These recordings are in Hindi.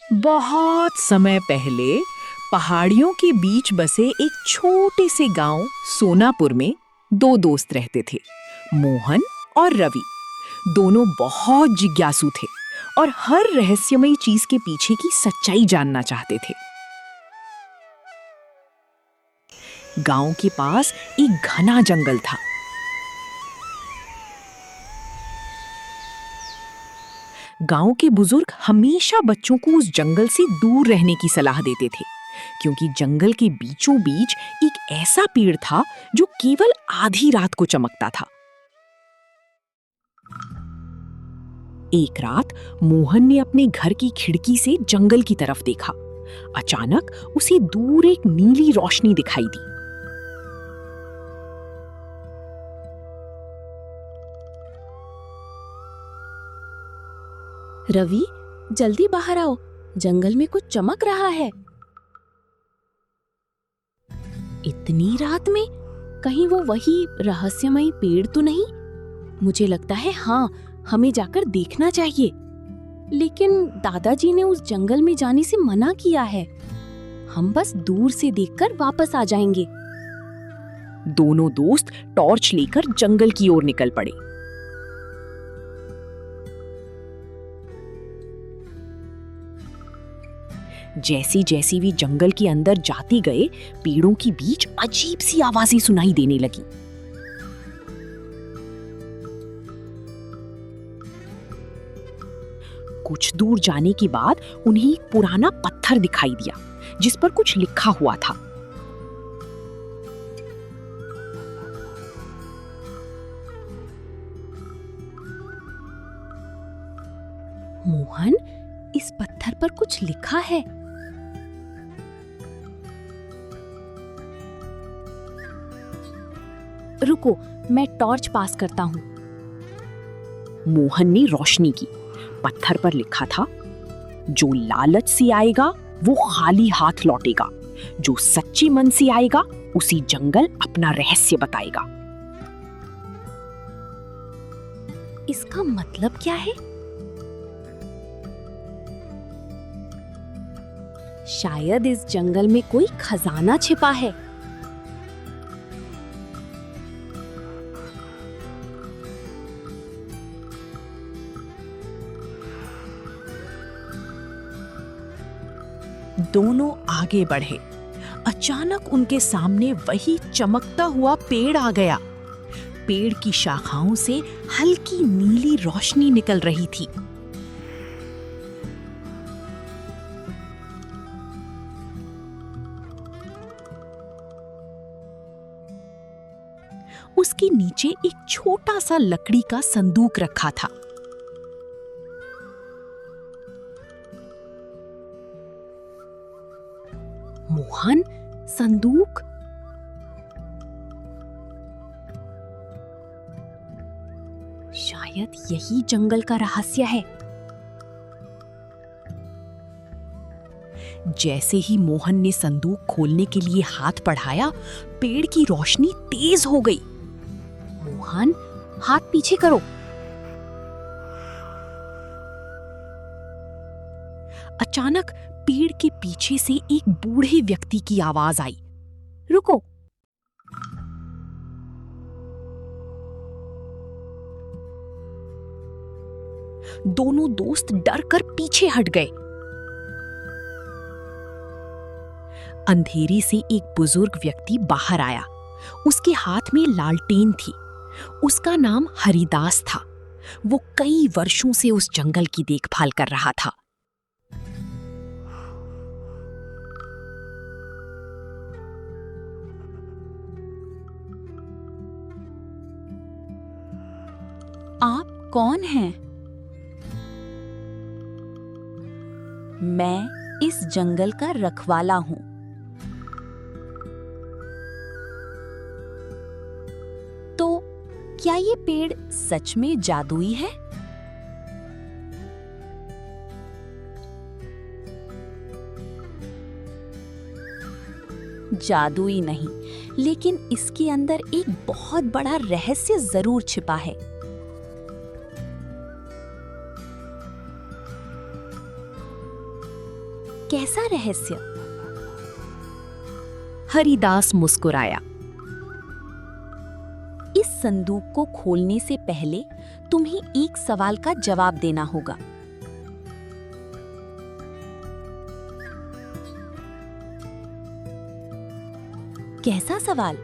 बहुत समय पहले पहाड़ियों के बीच बसे एक छोटे से गांव सोनापुर में दो दोस्त रहते थे, मोहन और रवि। दोनों बहुत जिज्ञासु थे और हर रहस्यमयी चीज के पीछे की सच्चाई जानना चाहते थे। गांव के पास एक घना जंगल था। गांव के बुजुर्ग हमेशा बच्चों को उस जंगल से दूर रहने की सलाह देते थे, क्योंकि जंगल के बीचों बीच एक ऐसा पेड़ था जो केवल आधी रात को चमकता था। एक रात मोहन ने अपने घर की खिड़की से जंगल की तरफ देखा। अचानक उसे दूर एक नीली रोशनी दिखाई दी। रवि, जल्दी बाहर आओ, जंगल में कुछ चमक रहा है। इतनी रात में कहीं वो वही रहस्यमयी पेड़ तो नहीं? मुझे लगता है हाँ, हमें जाकर देखना चाहिए। लेकिन दादाजी ने उस जंगल में जाने से मना किया है। हम बस दूर से देखकर वापस आ जाएंगे। दोनों दोस्त टॉर्च लेकर जंगल की ओर निकल पड़े। जैसी जैसी वे जंगल के अंदर जाते गए, पेड़ों के बीच अजीब सी आवाजें सुनाई देने लगी। कुछ दूर जाने के बाद उन्हें एक पुराना पत्थर दिखाई दिया, जिस पर कुछ लिखा हुआ था। मोहन, इस पत्थर पर कुछ लिखा है। रुको, मैं टॉर्च पास करता हूँ। मोहन ने रोशनी की। पत्थर पर लिखा था, जो लालच से आएगा वो खाली हाथ लौटेगा, जो सच्चे मन से आएगा उसी जंगल अपना रहस्य बताएगा। इसका मतलब क्या है? शायद इस जंगल में कोई खजाना छिपा है। दोनों आगे बढ़े। अचानक उनके सामने वही चमकता हुआ पेड़ आ गया। पेड़ की शाखाओं से हल्की नीली रोशनी निकल रही थी। उसके नीचे एक छोटा सा लकड़ी का संदूक रखा था। मोहन, संदूक? शायद यही जंगल का रहस्य है। जैसे ही मोहन ने संदूक खोलने के लिए हाथ बढ़ाया, पेड़ की रोशनी तेज हो गई। मोहन, हाथ पीछे करो। अचानक पेड़ के पीछे से एक बूढ़े व्यक्ति की आवाज आई, रुको। दोनों दोस्त डर कर पीछे हट गए। अंधेरे से एक बुजुर्ग व्यक्ति बाहर आया। उसके हाथ में लालटेन थी। उसका नाम हरिदास था। वो कई वर्षों से उस जंगल की देखभाल कर रहा था। आप कौन हैं? मैं इस जंगल का रखवाला हूँ। तो क्या ये पेड़ सच में जादुई है? जादुई नहीं, लेकिन इसके अंदर एक बहुत बड़ा रहस्य जरूर छिपा है। कैसा रहस्य? हरिदास मुस्कुराया। इस संदूक को खोलने से पहले तुम्हें एक सवाल का जवाब देना होगा। कैसा सवाल?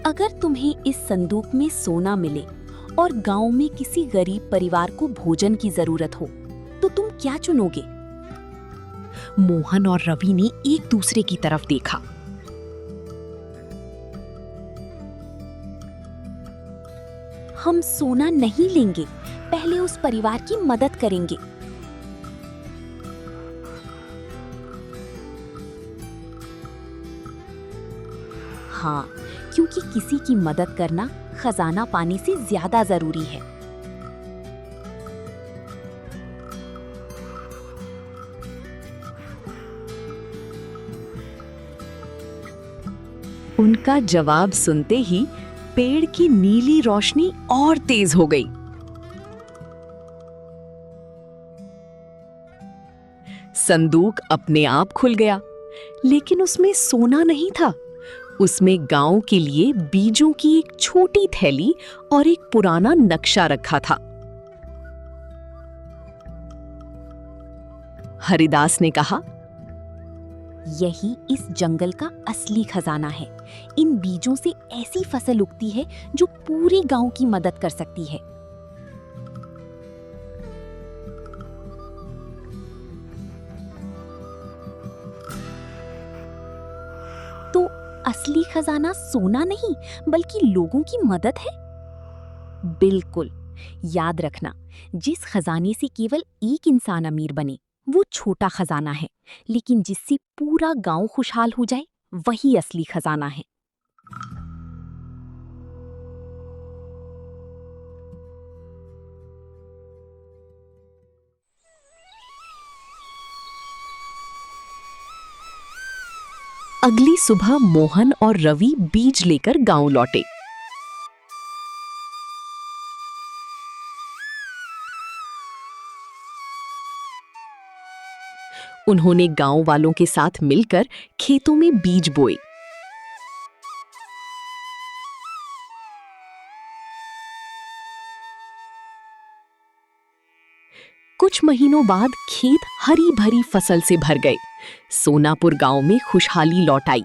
अगर तुम्हें इस संदूक में सोना मिले और गांव में किसी गरीब परिवार को भोजन की जरूरत हो, तो तुम क्या चुनोगे? मोहन और रवि ने एक दूसरे की तरफ देखा। हम सोना नहीं लेंगे, पहले उस परिवार की मदद करेंगे। हाँ, क्योंकि किसी की मदद करना खजाना पाने से ज्यादा जरूरी है। उनका जवाब सुनते ही पेड़ की नीली रोशनी और तेज हो गई। संदूक अपने आप खुल गया, लेकिन उसमें सोना नहीं था। उसमें गांव के लिए बीजों की एक छोटी थैली और एक पुराना नक्शा रखा था। हरिदास ने कहा, यही इस जंगल का असली खजाना है। इन बीजों से ऐसी फसल उगती है जो पूरे गांव की मदद कर सकती है। तो असली खजाना सोना नहीं, बल्कि लोगों की मदद है। बिल्कुल, याद रखना, जिस खजाने से केवल एक इंसान अमीर बने, वो छोटा खजाना है, लेकिन जिससे पूरा गांव खुशहाल हो जाए, वही असली खजाना है। अगली सुबह मोहन और रवि बीज लेकर गांव लौटे। उन्होंने गांव वालों के साथ मिलकर खेतों में बीज बोए। कुछ महीनों बाद खेत हरी भरी फसल से भर गए। सोनापुर गांव में खुशहाली लौट आई।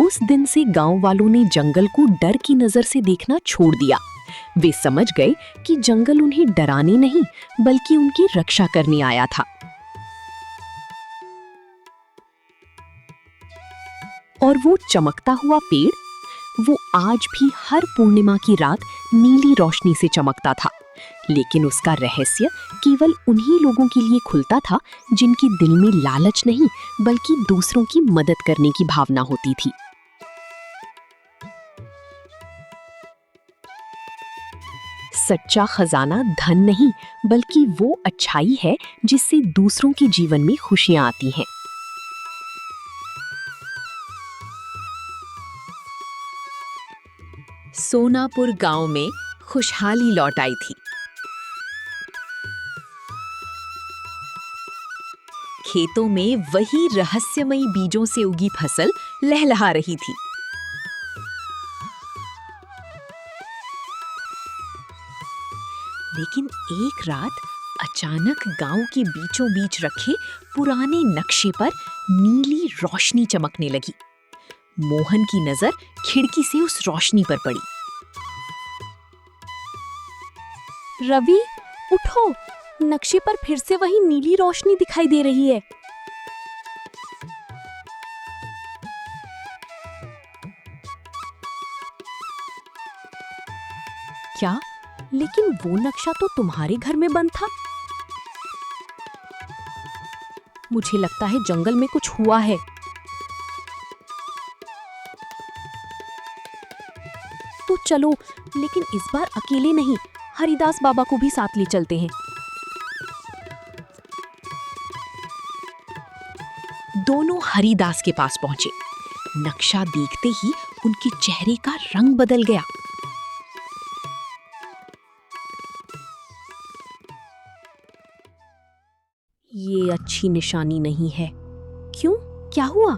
उस दिन से गांव वालों ने जंगल को डर की नजर से देखना छोड़ दिया। वे समझ गए कि जंगल उन्हें डराने नहीं, बल्कि उनकी रक्षा करने आया था। और वो चमकता हुआ पेड़, वो आज भी हर पूर्णिमा की रात नीली रोशनी से चमकता था। लेकिन उसका रहस्य केवल उन्हीं लोगों के लिए खुलता था जिनके दिल में लालच नहीं, बल्कि दूसरों की मदद करने की भावना होती थी। सच्चा खजाना धन नहीं, बल्कि वो अच्छाई है जिससे दूसरों के जीवन में खुशियां आती हैं। सोनापुर गांव में खुशहाली लौट आई थी। खेतों में वही रहस्यमयी बीजों से उगी फसल लहलहा रही थी। लेकिन एक रात अचानक गांव के बीचों बीच रखे पुराने नक्शे पर नीली रोशनी चमकने लगी। मोहन की नजर खिड़की से उस रोशनी पर पड़ी। रवि, उठो, नक्शे पर फिर से वही नीली रोशनी दिखाई दे रही है। क्या? लेकिन वो नक्शा तो तुम्हारे घर में बंद था। मुझे लगता है जंगल में कुछ हुआ है। तो चलो, लेकिन इस बार अकेले नहीं, हरिदास बाबा को भी साथ ले चलते हैं। दोनों हरिदास के पास पहुंचे। नक्शा देखते ही उनके चेहरे का रंग बदल गया। ये अच्छी निशानी नहीं है। क्यों? क्या हुआ?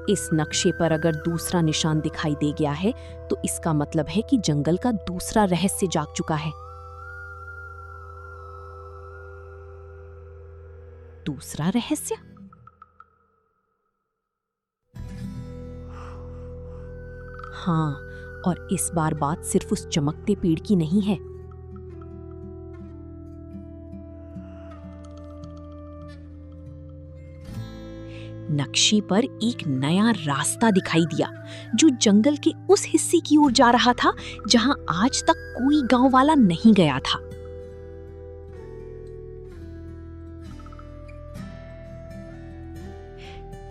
इस नक्शे पर अगर दूसरा निशान दिखाई दे गया है तो इसका मतलब है कि जंगल का दूसरा रहस्य जाग चुका है। दूसरा रहस्य? हाँ, और इस बार बात सिर्फ उस चमकते पेड़ की नहीं है। नक्शे पर एक नया रास्ता दिखाई दिया जो जंगल के उस हिस्से की ओर जा रहा था जहां आज तक कोई गांव वाला नहीं गया था।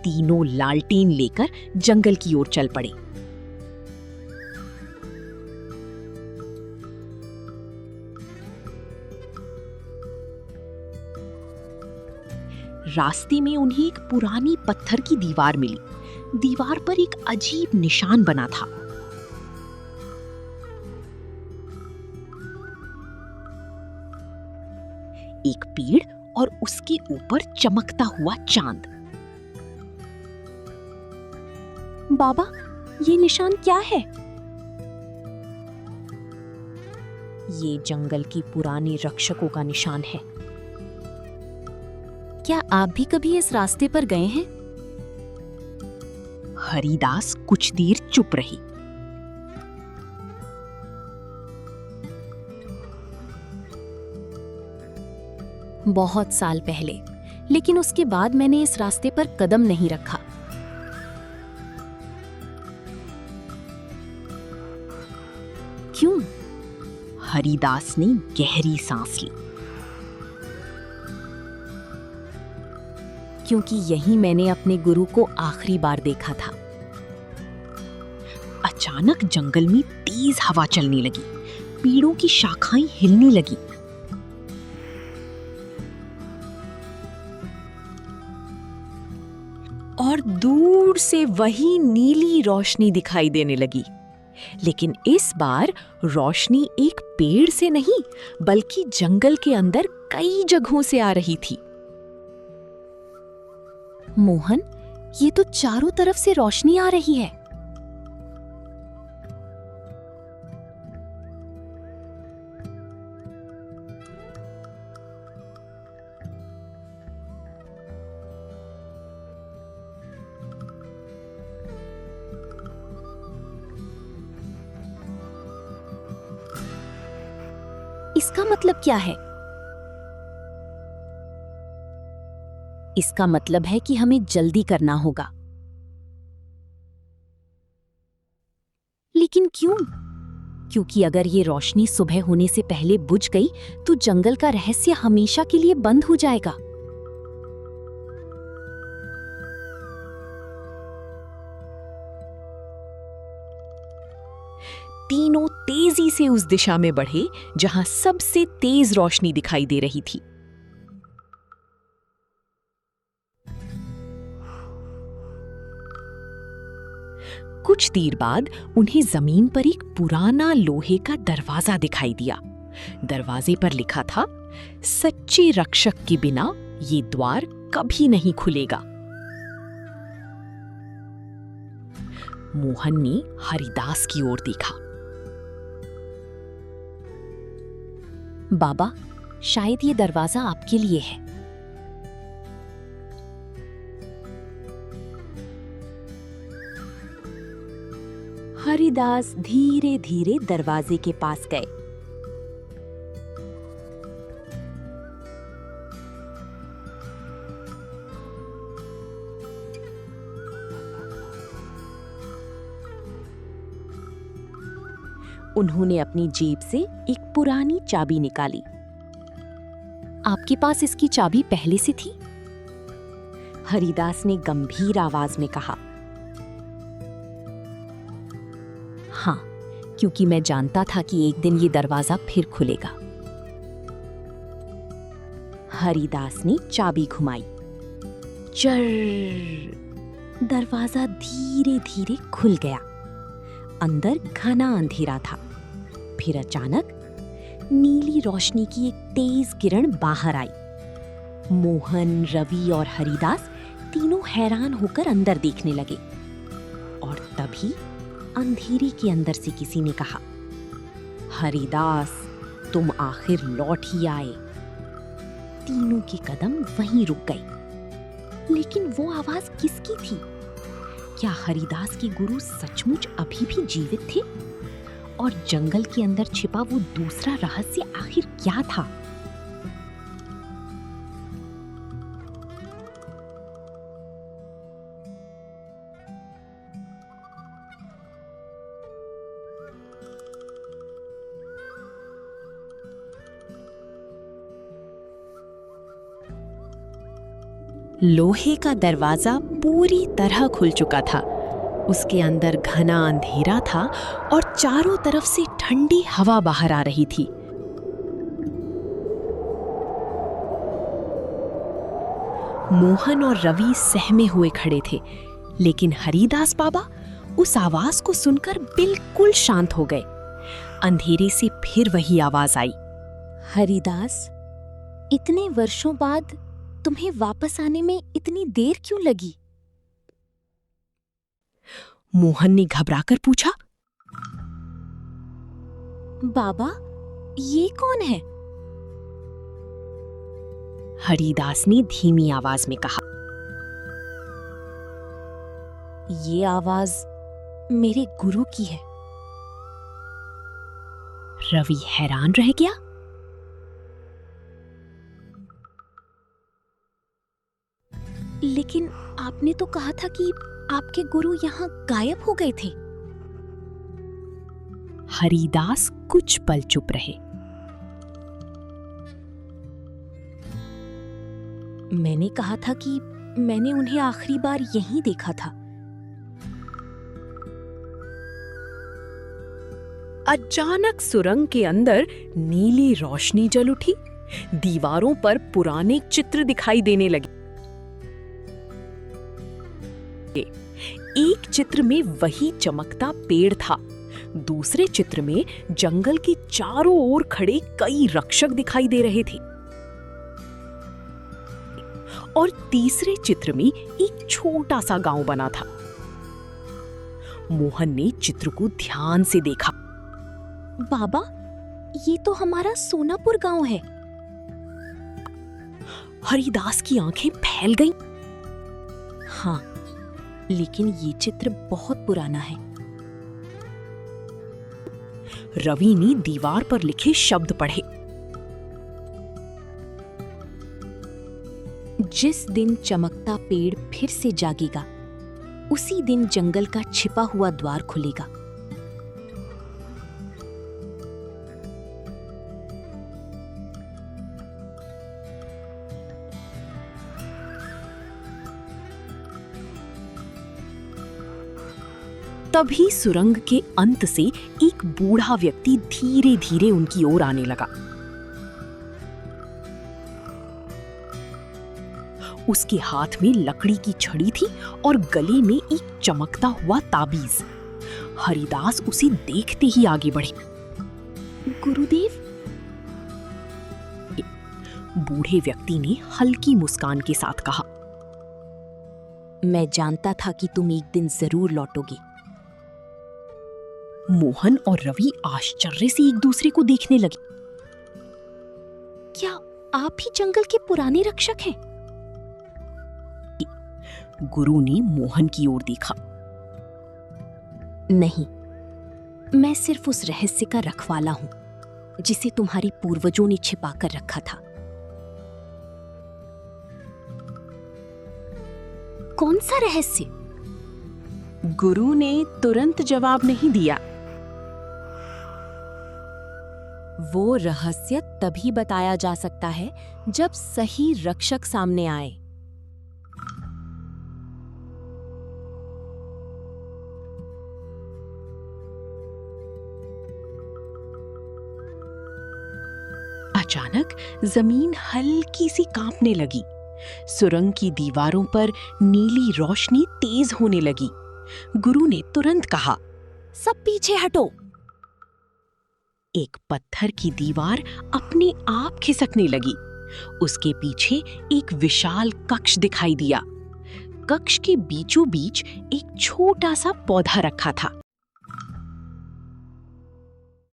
तीनों लालटेन लेकर जंगल की ओर चल पड़े। रास्ते में उन्हें एक पुरानी पत्थर की दीवार मिली। दीवार पर एक अजीब निशान बना था। एक पेड़ और उसके ऊपर चमकता हुआ चांद। बाबा, ये निशान क्या है? ये जंगल की पुराने रक्षकों का निशान है। क्या आप भी कभी इस रास्ते पर गए हैं? हरिदास कुछ देर चुप रही। बहुत साल पहले, लेकिन उसके बाद मैंने इस रास्ते पर कदम नहीं रखा। क्यों? हरिदास ने गहरी सांस ली। क्योंकि यही मैंने अपने गुरु को आखिरी बार देखा था। अचानक जंगल में तेज हवा चलने लगी। पेड़ों की शाखाएं हिलने लगी। और दूर से वही नीली रोशनी दिखाई देने लगी। लेकिन इस बार रोशनी एक पेड़ से नहीं, बल्कि जंगल के अंदर कई जगहों से आ रही थी। मोहन, ये तो चारों तरफ से रोशनी आ रही है। इसका मतलब क्या है? इसका मतलब है कि हमें जल्दी करना होगा। लेकिन क्यों? क्योंकि अगर ये रोशनी सुबह होने से पहले बुझ गई तो जंगल का रहस्य हमेशा के लिए बंद हो जाएगा। तीनों तेजी से उस दिशा में बढ़े जहां सबसे तेज रोशनी दिखाई दे रही थी। कुछ देर बाद उन्हें जमीन पर एक पुराना लोहे का दरवाजा दिखाई दिया। दरवाजे पर लिखा था, सच्चे रक्षक के बिना ये द्वार कभी नहीं खुलेगा। मोहन ने हरिदास की ओर देखा। बाबा, शायद ये दरवाजा आपके लिए है। हरिदास धीरे धीरे दरवाजे के पास गए। उन्होंने अपनी जेब से एक पुरानी चाबी निकाली। आपके पास इसकी चाबी पहले से थी? हरिदास ने गंभीर आवाज में कहा। हाँ, क्योंकि मैं जानता था कि एक दिन ये दरवाजा फिर खुलेगा। हरिदास ने चाबी घुमाई। चर्र! दरवाजा धीरे धीरे खुल गया। अंदर घना अंधेरा था। फिर अचानक नीली रोशनी की एक तेज किरण बाहर आई। मोहन, रवि और हरिदास तीनों हैरान होकर अंदर देखने लगे और तभी अंधेरे के अंदर से किसी ने कहा, हरिदास, तुम आखिर लौट ही आए। तीनों के कदम वहीं रुक गए। लेकिन वो आवाज किसकी थी? क्या हरिदास के गुरु सचमुच अभी भी जीवित थे? और जंगल के अंदर छिपा वो दूसरा रहस्य आखिर क्या था? लोहे का दरवाजा पूरी तरह खुल चुका था। उसके अंदर घना अंधेरा था और चारों तरफ से ठंडी हवा बाहर आ रही थी। मोहन और रवि सहमे हुए खड़े थे, लेकिन हरिदास बाबा उस आवाज को सुनकर बिल्कुल शांत हो गए। अंधेरे से फिर वही आवाज आई, हरिदास, इतने वर्षों बाद तुम्हें वापस आने में इतनी देर क्यों लगी? मोहन ने घबराकर पूछा, बाबा, ये कौन है? हरिदास ने धीमी आवाज में कहा, ये आवाज मेरे गुरु की है। रवि हैरान रह गया। लेकिन आपने तो कहा था कि आपके गुरु यहाँ गायब हो गए थे। हरिदास कुछ पल चुप रहे। मैंने कहा था कि मैंने उन्हें आखिरी बार यहीं देखा था। अचानक सुरंग के अंदर नीली रोशनी जल उठी। दीवारों पर पुराने चित्र दिखाई देने लगे। एक चित्र में वही चमकता पेड़ था। दूसरे चित्र में जंगल के चारों ओर खड़े कई रक्षक दिखाई दे रहे थे और तीसरे चित्र में एक छोटा सा गांव बना था। मोहन ने चित्र को ध्यान से देखा। बाबा, ये तो हमारा सोनापुर गांव है। हरिदास की आंखें फैल गईं। हाँ, लेकिन ये चित्र बहुत पुराना है। रवि ने दीवार पर लिखे शब्द पढ़े, जिस दिन चमकता पेड़ फिर से जागेगा, उसी दिन जंगल का छिपा हुआ द्वार खुलेगा। तभी सुरंग के अंत से एक बूढ़ा व्यक्ति धीरे धीरे उनकी ओर आने लगा। उसके हाथ में लकड़ी की छड़ी थी और गले में एक चमकता हुआ ताबीज। हरिदास उसे देखते ही आगे बढ़े। गुरुदेव, बूढ़े व्यक्ति ने हल्की मुस्कान के साथ कहा, मैं जानता था कि तुम एक दिन जरूर लौटोगे। मोहन और रवि आश्चर्य से एक दूसरे को देखने लगे। क्या आप ही जंगल के पुराने रक्षक हैं? गुरु ने मोहन की ओर देखा। नहीं, मैं सिर्फ उस रहस्य का रखवाला हूं जिसे तुम्हारे पूर्वजों ने छिपा कर रखा था। कौन सा रहस्य? गुरु ने तुरंत जवाब नहीं दिया। वो रहस्य तभी बताया जा सकता है जब सही रक्षक सामने आए। अचानक जमीन हल्की सी कांपने लगी। सुरंग की दीवारों पर नीली रोशनी तेज होने लगी। गुरु ने तुरंत कहा, सब पीछे हटो। एक पत्थर की दीवार अपने आप खिसकने लगी। उसके पीछे एक विशाल कक्ष दिखाई दिया। कक्ष के बीचों बीच एक छोटा सा पौधा रखा था।